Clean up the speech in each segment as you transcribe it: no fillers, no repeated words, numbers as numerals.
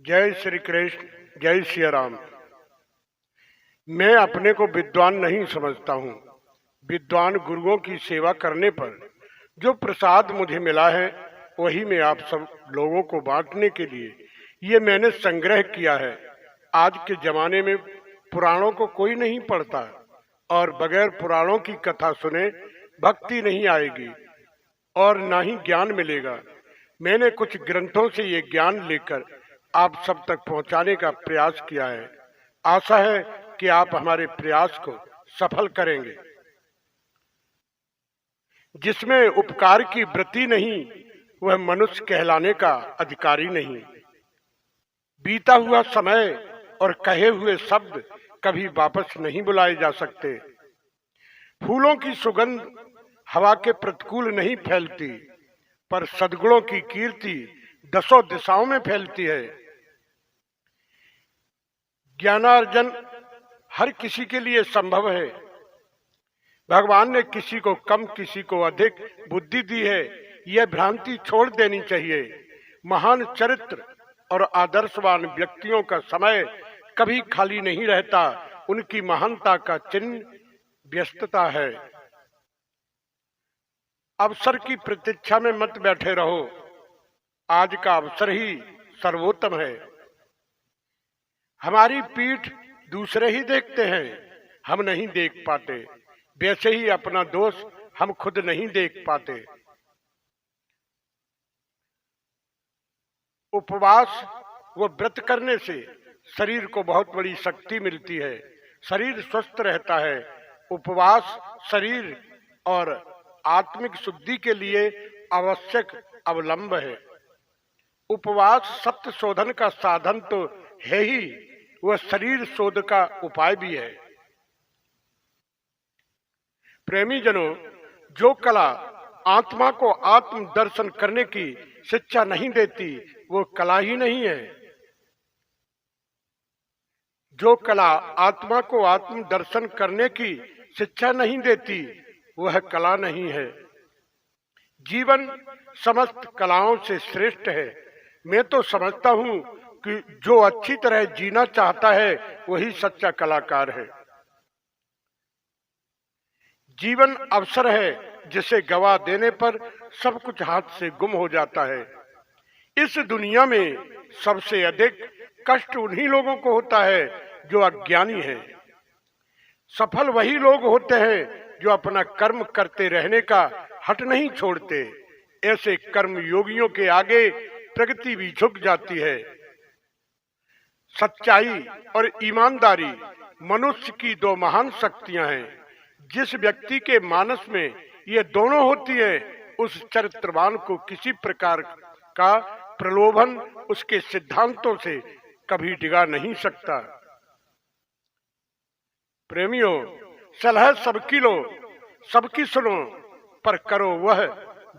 जय श्री कृष्ण, जय श्री राम। मैं अपने को विद्वान नहीं समझता हूँ। विद्वान गुरुओं की सेवा करने पर जो प्रसाद मुझे मिला है वही मैं आप सब लोगों को बांटने के लिए ये मैंने संग्रह किया है। आज के जमाने में पुराणों को कोई नहीं पढ़ता और बगैर पुराणों की कथा सुने भक्ति नहीं आएगी और ना ही ज्ञान मिलेगा। मैंने कुछ ग्रंथों से ये ज्ञान लेकर आप सब तक पहुंचाने का प्रयास किया है। आशा है कि आप हमारे प्रयास को सफल करेंगे। जिसमें उपकार की वृत्ति नहीं वह मनुष्य कहलाने का अधिकारी नहीं। बीता हुआ समय और कहे हुए शब्द कभी वापस नहीं बुलाए जा सकते। फूलों की सुगंध हवा के प्रतिकूल नहीं फैलती, पर सद्गुणों की कीर्ति दसों दिशाओं में फैलती है। ज्ञानार्जन हर किसी के लिए संभव है। भगवान ने किसी को कम किसी को अधिक बुद्धि दी है, यह भ्रांति छोड़ देनी चाहिए। महान चरित्र और आदर्शवान व्यक्तियों का समय कभी खाली नहीं रहता। उनकी महानता का चिन्ह व्यस्तता है। अवसर की प्रतीक्षा में मत बैठे रहो। आज का अवसर ही सर्वोत्तम है। हमारी पीठ दूसरे ही देखते हैं, हम नहीं देख पाते। वैसे ही अपना दोष हम खुद नहीं देख पाते। उपवास व व्रत करने से शरीर को बहुत बड़ी शक्ति मिलती है। शरीर स्वस्थ रहता है। उपवास शरीर और आत्मिक शुद्धि के लिए आवश्यक अवलंब है। उपवास सत्य शोधन का साधन तो है ही, वह शरीर शोध का उपाय भी है। प्रेमी जनों, जो कला आत्मा को आत्म दर्शन करने की शिक्षा नहीं देती वो कला ही नहीं है। जो कला आत्मा को आत्म दर्शन करने की शिक्षा नहीं देती वह कला नहीं है। जीवन समस्त कलाओं से श्रेष्ठ है। मैं तो समझता हूँ कि जो अच्छी तरह जीना चाहता है वही सच्चा कलाकार है। जीवन अवसर है जिसे गवा देने पर सब कुछ हाथ से गुम हो जाता है। इस दुनिया में सबसे अधिक कष्ट उन्हीं लोगों को होता है जो अज्ञानी है। सफल वही लोग होते हैं जो अपना कर्म करते रहने का हट नहीं छोड़ते। ऐसे कर्म योगियों के आगे प्रगति भी झुक जाती है। सच्चाई और ईमानदारी मनुष्य की दो महान शक्तियां हैं। जिस व्यक्ति के मानस में ये दोनों होती है उस चरित्रवान को किसी प्रकार का प्रलोभन उसके सिद्धांतों से कभी डिगा नहीं सकता। प्रेमियों, सलाह सबकी लो, सबकी सुनो, पर करो वह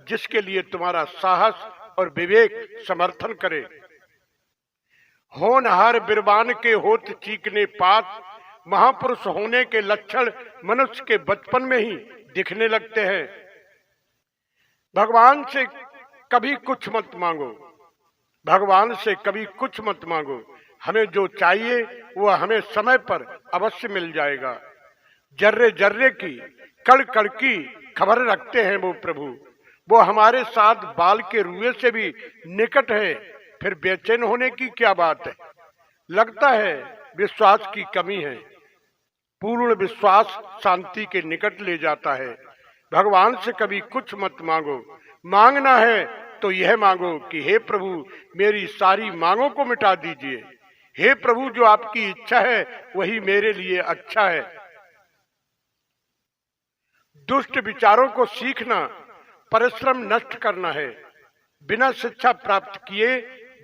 जिसके लिए तुम्हारा साहस और विवेक समर्थन करे। होनहार बिरबान के होत चीकने पात, महापुरुष होने के लक्षण मनुष्य के बचपन में ही दिखने लगते हैं। भगवान से कभी कुछ मत मांगो। भगवान से कभी कुछ मत मांगो। हमें जो चाहिए वह हमें समय पर अवश्य मिल जाएगा। जर्रे जर्रे की कण कण की खबर रखते हैं वो प्रभु। वो हमारे साथ बाल के रुए से भी निकट है। फिर बेचैन होने की क्या बात है। लगता है विश्वास की कमी है। पूर्ण विश्वास शांति के निकट ले जाता है। भगवान से कभी कुछ मत मांगो। मांगना है तो यह मांगो कि हे प्रभु मेरी सारी मांगों को मिटा दीजिए। हे प्रभु, जो आपकी इच्छा है वही मेरे लिए अच्छा है। दुष्ट विचारों को सीखना परिश्रम नष्ट करना है। बिना शिक्षा प्राप्त किए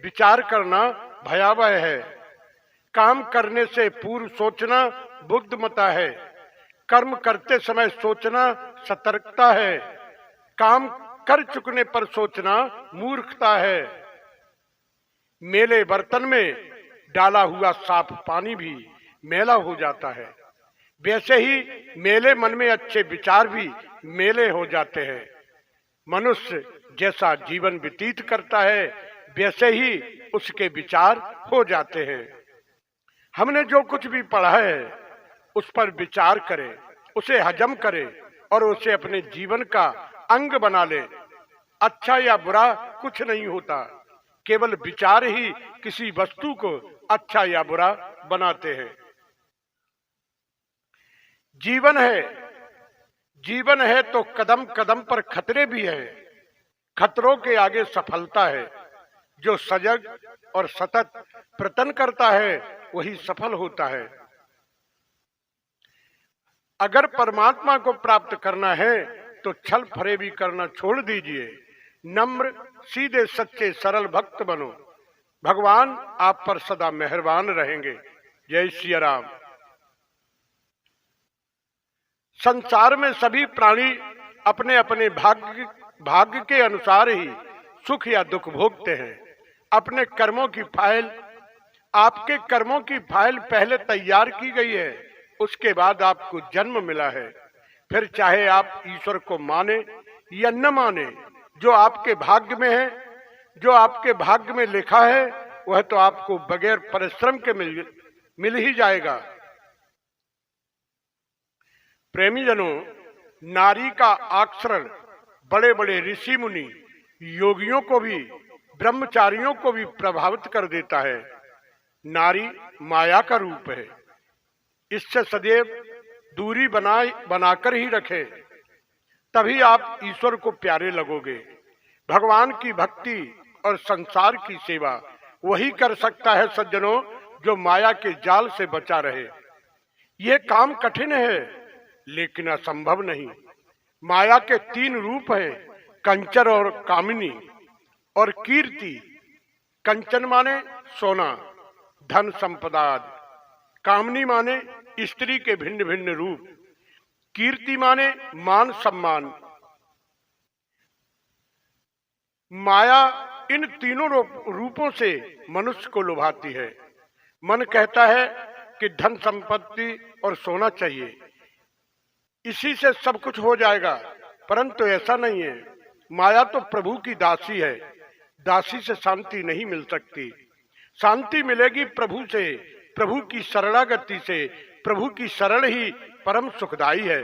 विचार करना भयावह है। काम करने से पूर्व सोचना बुद्धिमता है। कर्म करते समय सोचना सतर्कता है। काम कर चुकने पर सोचना मूर्खता है। मेले बर्तन में डाला हुआ साफ पानी भी मैला हो जाता है। वैसे ही मेले मन में अच्छे विचार भी मेले हो जाते हैं। मनुष्य जैसा जीवन व्यतीत करता है वैसे ही उसके विचार हो जाते हैं। हमने जो कुछ भी पढ़ा है उस पर विचार करें, उसे हजम करें और उसे अपने जीवन का अंग बना ले। अच्छा या बुरा कुछ नहीं होता, केवल विचार ही किसी वस्तु को अच्छा या बुरा बनाते हैं। जीवन है तो कदम कदम पर खतरे भी हैं। खतरों के आगे सफलता है। जो सजग और सतत प्रयत्न करता है वही सफल होता है। अगर परमात्मा को प्राप्त करना है तो छल फरेबी करना छोड़ दीजिए। नम्र, सीधे, सच्चे, सरल भक्त बनो। भगवान आप पर सदा मेहरबान रहेंगे। जय श्री राम। संसार में सभी प्राणी अपने अपने भाग्य के अनुसार ही सुख या दुख भोगते हैं। अपने कर्मों की फाइल, आपके कर्मों की फाइल पहले तैयार की गई है, उसके बाद आपको जन्म मिला है। फिर चाहे आप ईश्वर को माने या न माने, जो आपके भाग्य में है, जो आपके भाग्य में लिखा है वह तो आपको बगैर परिश्रम के मिल ही जाएगा। प्रेमी जनों, नारी का आचरण बड़े बड़े ऋषि मुनि, योगियों को भी, ब्रह्मचारियों को भी प्रभावित कर देता है। नारी माया का रूप है, इससे सदैव दूरी बनाकर ही रखें, तभी आप ईश्वर को प्यारे लगोगे। भगवान की भक्ति और संसार की सेवा वही कर सकता है सज्जनों, जो माया के जाल से बचा रहे। यह काम कठिन है लेकिन असंभव नहीं। माया के 3 रूप हैं, कंचन और कामिनी और कीर्ति। कंचन माने सोना, धन, संपदा आदि। कामनी माने स्त्री के भिन्न भिन्न रूप। कीर्ति माने मान सम्मान। माया इन तीनों रूपों से मनुष्य को लुभाती है। मन कहता है कि धन, संपत्ति और सोना चाहिए, इसी से सब कुछ हो जाएगा, परंतु ऐसा नहीं है। माया तो प्रभु की दासी है, दासी से शांति नहीं मिल सकती। शांति मिलेगी प्रभु से, प्रभु की शरणागति से। प्रभु की शरण ही परम सुखदाई है।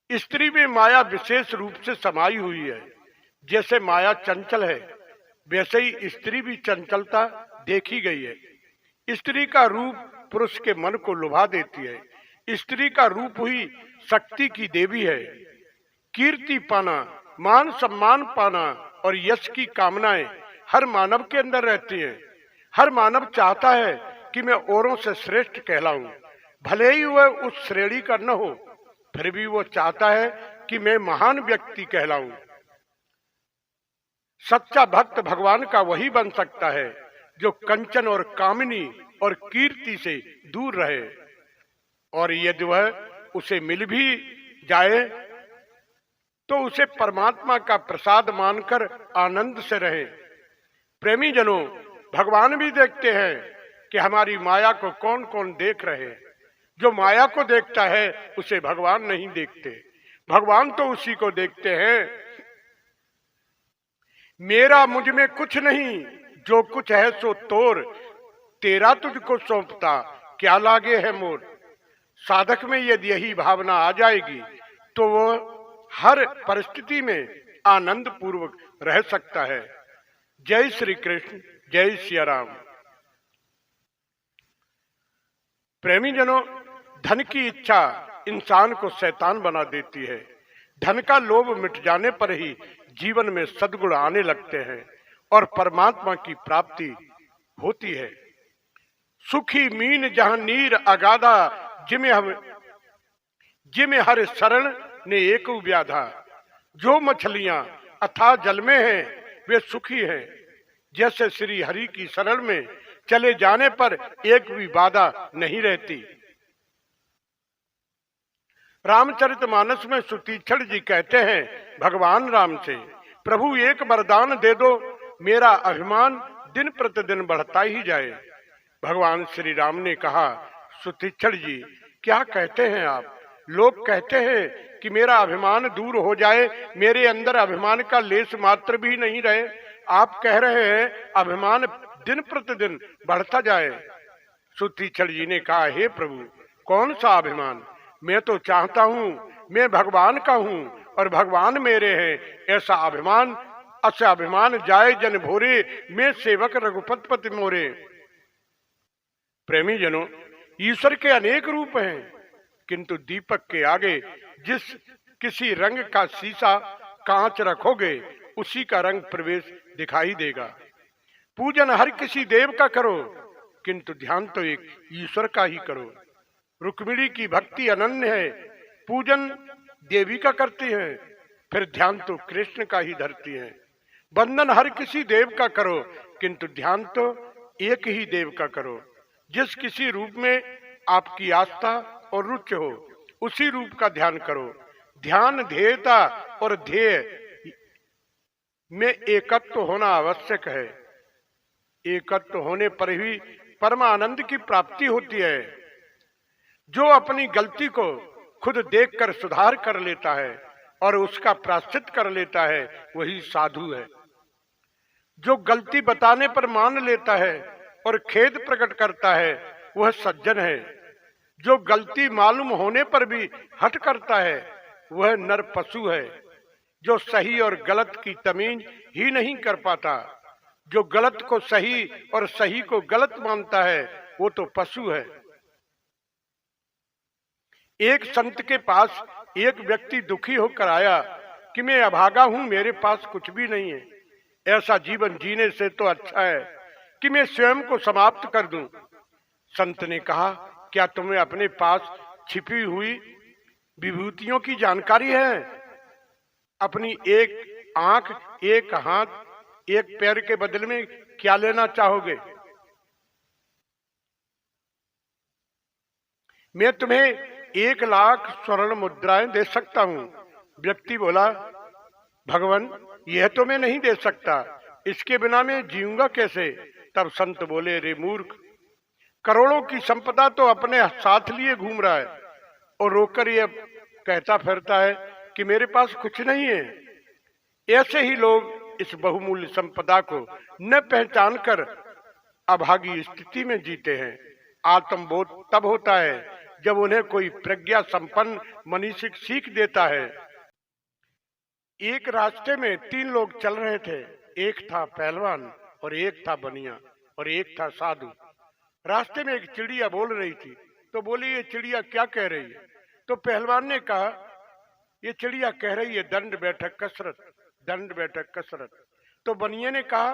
स्त्री में माया विशेष रूप से समाई हुई है। जैसे माया चंचल है, वैसे ही स्त्री भी चंचलता देखी गई है। स्त्री का रूप पुरुष के मन को लुभा देती है। स्त्री का रूप ही शक्ति की देवी है। कीर्ति पाना, मान सम्मान पाना और यश की कामनाएं हर मानव के अंदर रहती हैं। हर मानव चाहता है कि मैं औरों से श्रेष्ठ कहलाऊं, भले ही वह उस श्रेणी का न हो, फिर भी वो चाहता है कि मैं महान व्यक्ति कहलाऊं। सच्चा भक्त भगवान का वही बन सकता है जो कंचन और कामिनी और कीर्ति से दूर रहे, और यदि वह उसे मिल भी जाए तो उसे परमात्मा का प्रसाद मानकर आनंद से रहे। प्रेमी जनों, भगवान भी देखते हैं कि हमारी माया को कौन कौन देख रहे हैं। जो माया को देखता है उसे भगवान नहीं देखते, भगवान तो उसी को देखते हैं। मेरा मुझ में कुछ नहीं, जो कुछ है सो तोर, तेरा तुझको सौंपता क्या लागे है मोर। साधक में यदि यही भावना आ जाएगी तो वो हर परिस्थिति में आनंद पूर्वक रह सकता है। जय श्री कृष्ण, जय श्री राम। प्रेमी जनों, धन की इच्छा इंसान को शैतान बना देती है। धन का लोभ मिट जाने पर ही जीवन में सद्गुण आने लगते हैं और परमात्मा की प्राप्ति होती है। सुखी मीन जहां नीर अगाधा, जिमे हर शरण ने एक व्याधा। जो मछलियां अथाह जल में हैं वे सुखी हैं। जैसे श्री हरि की शरण में चले जाने पर एक भी बाधा नहीं रहती। रामचरितमानस में सुतीक्षण जी कहते हैं भगवान राम से, प्रभु एक वरदान दे दो, मेरा अभिमान दिन प्रतिदिन बढ़ता ही जाए। भगवान श्री राम ने कहा, सुतीक्षण जी क्या कहते हैं आप? लोग कहते हैं कि मेरा अभिमान दूर हो जाए, मेरे अंदर अभिमान का लेश मात्र भी नहीं रहे। आप कह रहे हैं अभिमान दिन प्रतिदिन बढ़ता जाए। सुतीक्षण जी ने कहा, हे प्रभु, कौन सा अभिमान? मैं तो चाहता हूँ मैं भगवान का हूँ और भगवान मेरे हैं। ऐसा अभिमान जाए जन भोरे, मैं सेवक रघुपति पति मोरे। प्रेमी जनों, ईश्वर के अनेक रूप हैं, किंतु दीपक के आगे जिस किसी रंग का शीशा कांच रखोगे उसी का रंग प्रवेश दिखाई देगा। पूजन हर किसी देव का करो, किंतु ध्यान तो एक ईश्वर का ही करो। रुक्मिणी की भक्ति अनन्य है, पूजन देवी का करती है, फिर ध्यान तो कृष्ण का ही धरती है। बंधन हर किसी देव का करो, किंतु ध्यान तो एक ही देव का करो। जिस किसी रूप में आपकी आस्था और रुचि हो उसी रूप का ध्यान करो। ध्यान ध्येयता और ध्येय में एकत्व होना आवश्यक है। एकत्व होने पर ही परमानंद की प्राप्ति होती है। जो अपनी गलती को खुद देखकर सुधार कर लेता है और उसका प्रायश्चित कर लेता है वही साधु है। जो गलती बताने पर मान लेता है और खेद प्रकट करता है वह सज्जन है। जो गलती मालूम होने पर भी हट करता है वह नर पशु है। जो सही और गलत की तमीज ही नहीं कर पाता, जो गलत को सही और सही को गलत मानता है वो तो पशु है। एक संत के पास एक व्यक्ति दुखी होकर आया कि मैं अभागा हूं, मेरे पास कुछ भी नहीं है, ऐसा जीवन जीने से तो अच्छा है कि मैं स्वयं को समाप्त कर दूं। संत ने कहा, क्या तुम्हें अपने पास छिपी हुई विभूतियों की जानकारी है? अपनी एक आंख, एक हाथ, एक पैर के बदले में क्या लेना चाहोगे? मैं तुम्हें 1,00,000 स्वर्ण मुद्राएं दे सकता हूं। व्यक्ति बोला, भगवान यह तो मैं नहीं दे सकता, इसके बिना मैं जीऊंगा कैसे? तब संत बोले, रे मूर्ख, करोड़ों की संपदा तो अपने साथ लिए घूम रहा है और रोकर ये कहता फिरता है कि मेरे पास कुछ नहीं है। ऐसे ही लोग इस बहुमूल्य संपदा को न पहचान कर अभागी स्थिति में जीते हैं। आत्मबोध तब होता है जब उन्हें कोई प्रज्ञा संपन्न मनीषी सीख देता है। एक रास्ते में 3 लोग चल रहे थे। एक था पहलवान और एक था बनिया और एक था साधु। रास्ते में एक चिड़िया बोल रही थी, तो बोली, ये चिड़िया क्या कह रही है? तो पहलवान ने कहा, ये चिड़िया कह रही है दंड बैठक कसरत, दंड बैठक कसरत। तो बनिया ने कहा,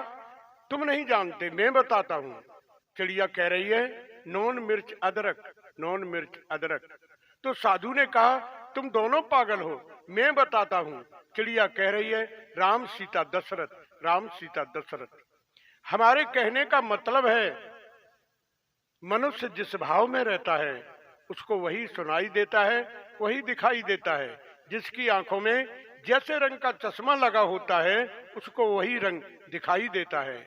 तुम नहीं जानते, मैं बताता हूँ। चिड़िया कह रही है नॉन मिर्च अदरक, नॉन मिर्च अदरक। तो साधु ने कहा, तुम दोनों पागल हो, मैं बताता हूँ। चिड़िया कह रही है राम सीता दशरथ, राम सीता दशरथ। हमारे कहने का मतलब है मनुष्य जिस भाव में रहता है उसको वही सुनाई देता है, वही दिखाई देता है। जिसकी आंखों में जैसे रंग का चश्मा लगा होता है उसको वही रंग दिखाई देता है।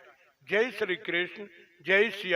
जय श्री कृष्ण, जय श्री